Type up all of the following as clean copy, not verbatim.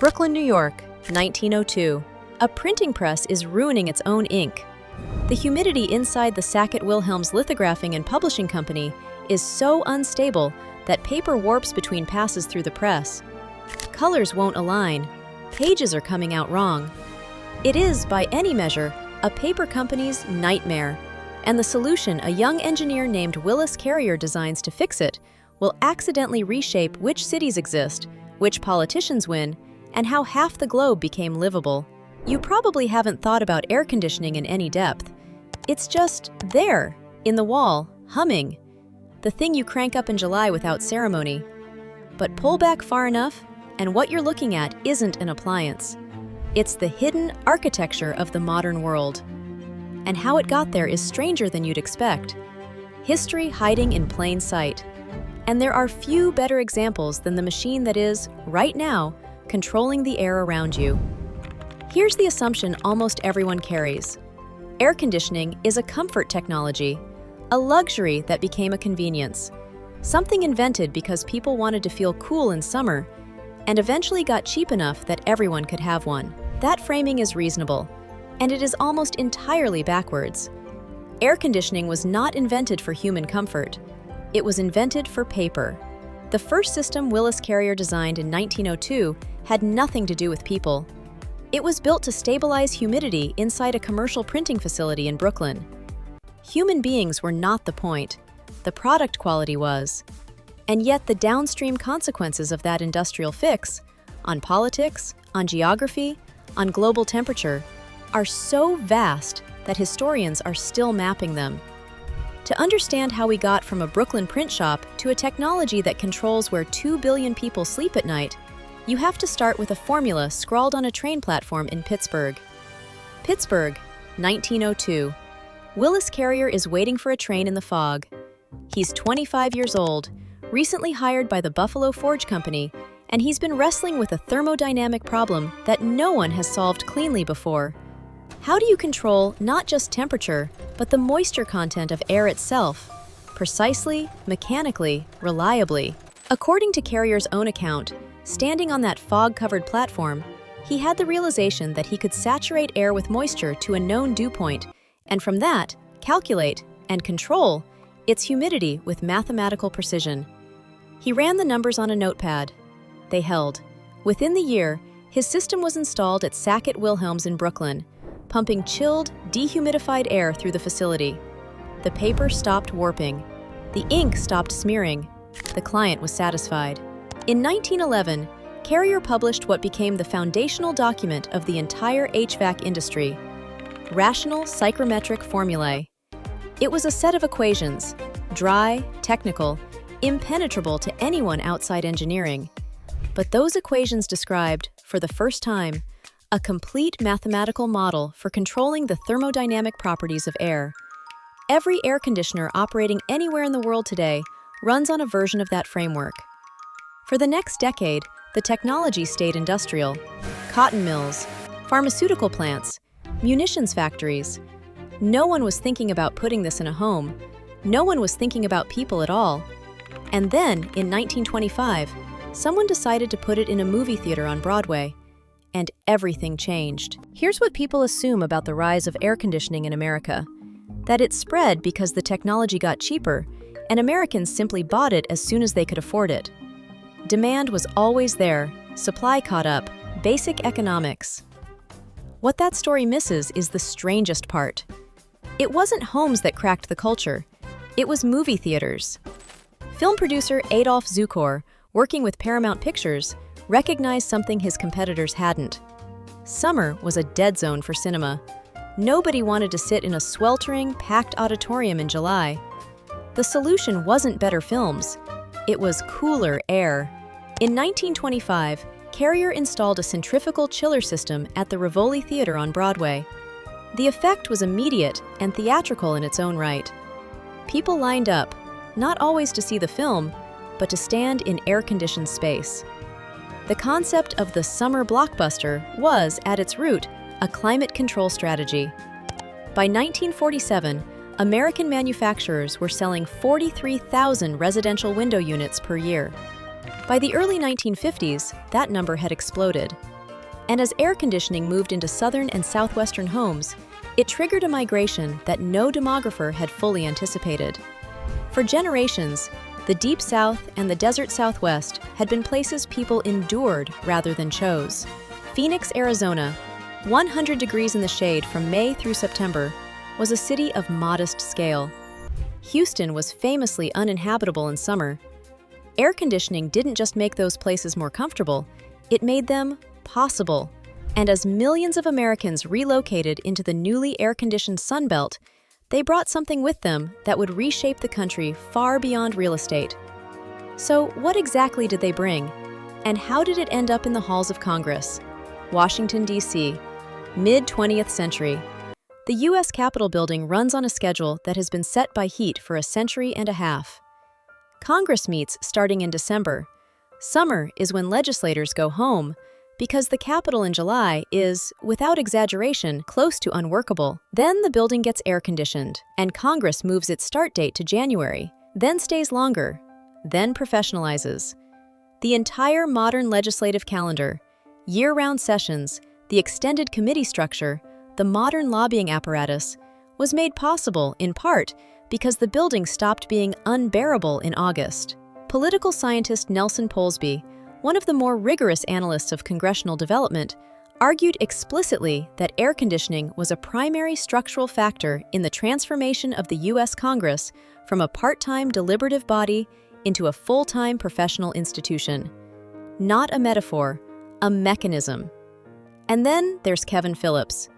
Brooklyn, New York, 1902. A printing press is ruining its own ink. The humidity inside the Sackett-Wilhelm's Lithographing and Publishing Company is so unstable that paper warps between passes through the press. Colors won't align. Pages are coming out wrong. It is, by any measure, a paper company's nightmare, and the solution a young engineer named Willis Carrier designs to fix it will accidentally reshape which cities exist, which politicians win, and how half the globe became livable. You probably haven't thought about air conditioning in any depth. It's just there, in the wall, humming. The thing you crank up in July without ceremony. But pull back far enough, and what you're looking at isn't an appliance. It's the hidden architecture of the modern world. And how it got there is stranger than you'd expect. History hiding in plain sight. And there are few better examples than the machine that is, right now, controlling the air around you. Here's the assumption almost everyone carries. Air conditioning is a comfort technology, a luxury that became a convenience. Something invented because people wanted to feel cool in summer, and eventually got cheap enough that everyone could have one. That framing is reasonable, and it is almost entirely backwards. Air conditioning was not invented for human comfort. It was invented for paper. The first system Willis Carrier designed in 1902 had nothing to do with people. It was built to stabilize humidity inside a commercial printing facility in Brooklyn. Human beings were not the point. The product quality was. And yet the downstream consequences of that industrial fix, on politics, on geography, on global temperature, are so vast that historians are still mapping them. To understand how we got from a Brooklyn print shop to a technology that controls where 2 billion people sleep at night, you have to start with a formula scrawled on a train platform in Pittsburgh. Pittsburgh, 1902. Willis Carrier is waiting for a train in the fog. He's 25 years old, recently hired by the Buffalo Forge Company, and he's been wrestling with a thermodynamic problem that no one has solved cleanly before. How do you control not just temperature, but the moisture content of air itself? Precisely, mechanically, reliably. According to Carrier's own account, standing on that fog-covered platform, he had the realization that he could saturate air with moisture to a known dew point, and from that, calculate and control its humidity with mathematical precision. He ran the numbers on a notepad. They held. Within the year, his system was installed at Sackett-Wilhelm's in Brooklyn, pumping chilled, dehumidified air through the facility. The paper stopped warping. The ink stopped smearing. The client was satisfied. In 1911, Carrier published what became the foundational document of the entire HVAC industry, Rational Psychrometric Formulae. It was a set of equations, dry, technical, impenetrable to anyone outside engineering. But those equations described, for the first time, a complete mathematical model for controlling the thermodynamic properties of air. Every air conditioner operating anywhere in the world today runs on a version of that framework. For the next decade, the technology stayed industrial. Cotton mills, pharmaceutical plants, munitions factories. No one was thinking about putting this in a home. No one was thinking about people at all. And then, in 1925, someone decided to put it in a movie theater on Broadway. And everything changed. Here's what people assume about the rise of air conditioning in America. That it spread because the technology got cheaper, and Americans simply bought it as soon as they could afford it. Demand was always there, supply caught up, basic economics. What that story misses is the strangest part. It wasn't homes that cracked the culture. It was movie theaters. Film producer Adolph Zukor, working with Paramount Pictures, recognized something his competitors hadn't. Summer was a dead zone for cinema. Nobody wanted to sit in a sweltering, packed auditorium in July. The solution wasn't better films. It was cooler air. In 1925, Carrier installed a centrifugal chiller system at the Rivoli Theater on Broadway. The effect was immediate and theatrical in its own right. People lined up, not always to see the film, but to stand in air-conditioned space. The concept of the summer blockbuster was, at its root, a climate control strategy. By 1947, American manufacturers were selling 43,000 residential window units per year. By the early 1950s, that number had exploded. And as air conditioning moved into southern and southwestern homes, it triggered a migration that no demographer had fully anticipated. For generations, the Deep South and the Desert Southwest had been places people endured rather than chose. Phoenix, Arizona, 100 degrees in the shade from May through September, was a city of modest scale. Houston was famously uninhabitable in summer. Air conditioning didn't just make those places more comfortable, it made them possible. And as millions of Americans relocated into the newly air-conditioned Sun Belt, they brought something with them that would reshape the country far beyond real estate. So what exactly did they bring? And how did it end up in the halls of Congress? Washington, D.C., mid-20th century. The U.S. Capitol building runs on a schedule that has been set by heat for a century and a half. Congress meets starting in December. Summer is when legislators go home, because the Capitol in July is, without exaggeration, close to unworkable. Then the building gets air-conditioned, and Congress moves its start date to January, then stays longer, then professionalizes. The entire modern legislative calendar, year-round sessions, the extended committee structure, the modern lobbying apparatus, was made possible, in part, because the building stopped being unbearable in August. Political scientist Nelson Polsby, one of the more rigorous analysts of congressional development, argued explicitly that air conditioning was a primary structural factor in the transformation of the U.S. Congress from a part-time deliberative body into a full-time professional institution. Not a metaphor, a mechanism. And then there's Kevin Phillips.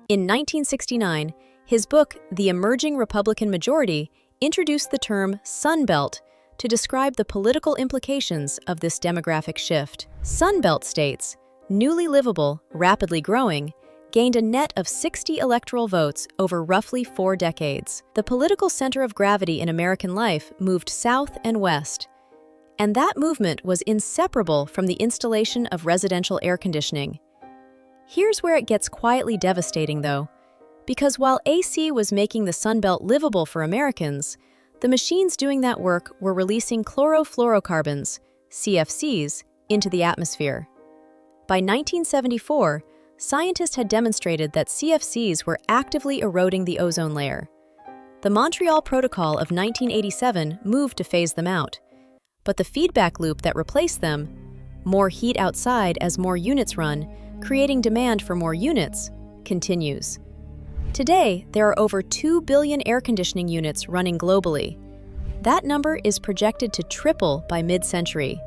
In 1969, his book, The Emerging Republican Majority, introduced the term Sun Belt to describe the political implications of this demographic shift. Sun Belt states, newly livable, rapidly growing, gained a net of 60 electoral votes over roughly 4 decades. The political center of gravity in American life moved south and west. And that movement was inseparable from the installation of residential air conditioning. Here's where it gets quietly devastating, though, because while AC was making the Sun Belt livable for Americans, the machines doing that work were releasing chlorofluorocarbons, CFCs, into the atmosphere. By 1974, scientists had demonstrated that CFCs were actively eroding the ozone layer. The Montreal Protocol of 1987 moved to phase them out. But the feedback loop that replaced them, more heat outside as more units run, creating demand for more units, continues. Today, there are over 2 billion air conditioning units running globally. That number is projected to triple by mid-century.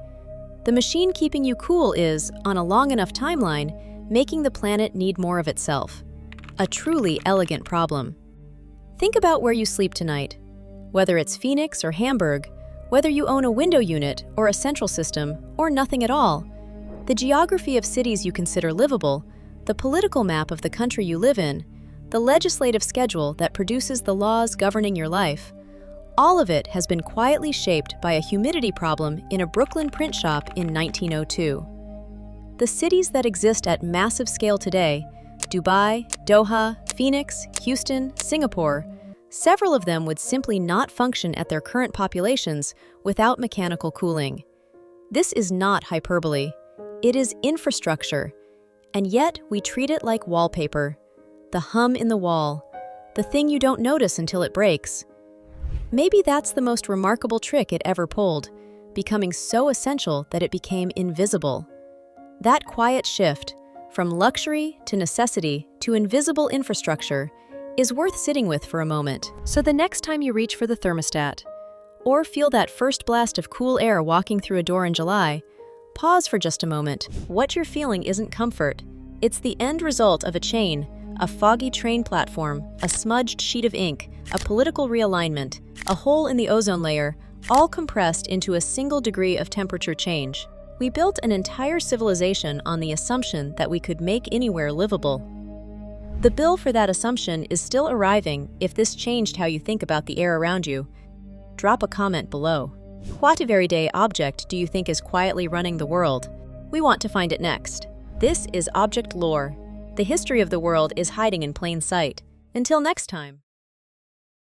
The machine keeping you cool is, on a long enough timeline, making the planet need more of itself. A truly elegant problem. Think about where you sleep tonight. Whether it's Phoenix or Hamburg, whether you own a window unit or a central system, or nothing at all, the geography of cities you consider livable, the political map of the country you live in, the legislative schedule that produces the laws governing your life, all of it has been quietly shaped by a humidity problem in a Brooklyn print shop in 1902. The cities that exist at massive scale today, Dubai, Doha, Phoenix, Houston, Singapore, several of them would simply not function at their current populations without mechanical cooling. This is not hyperbole. It is infrastructure, and yet we treat it like wallpaper. The hum in the wall, the thing you don't notice until it breaks. Maybe that's the most remarkable trick it ever pulled, becoming so essential that it became invisible. That quiet shift, from luxury to necessity to invisible infrastructure, is worth sitting with for a moment. So the next time you reach for the thermostat, or feel that first blast of cool air walking through a door in July, pause for just a moment. What you're feeling isn't comfort. It's the end result of a chain, a foggy train platform, a smudged sheet of ink, a political realignment, a hole in the ozone layer, all compressed into a single degree of temperature change. We built an entire civilization on the assumption that we could make anywhere livable. The bill for that assumption is still arriving if this changed how you think about the air around you. Drop a comment below. What everyday object do you think is quietly running the world? We want to find it next. This is Object Lore. The history of the world is hiding in plain sight. Until next time.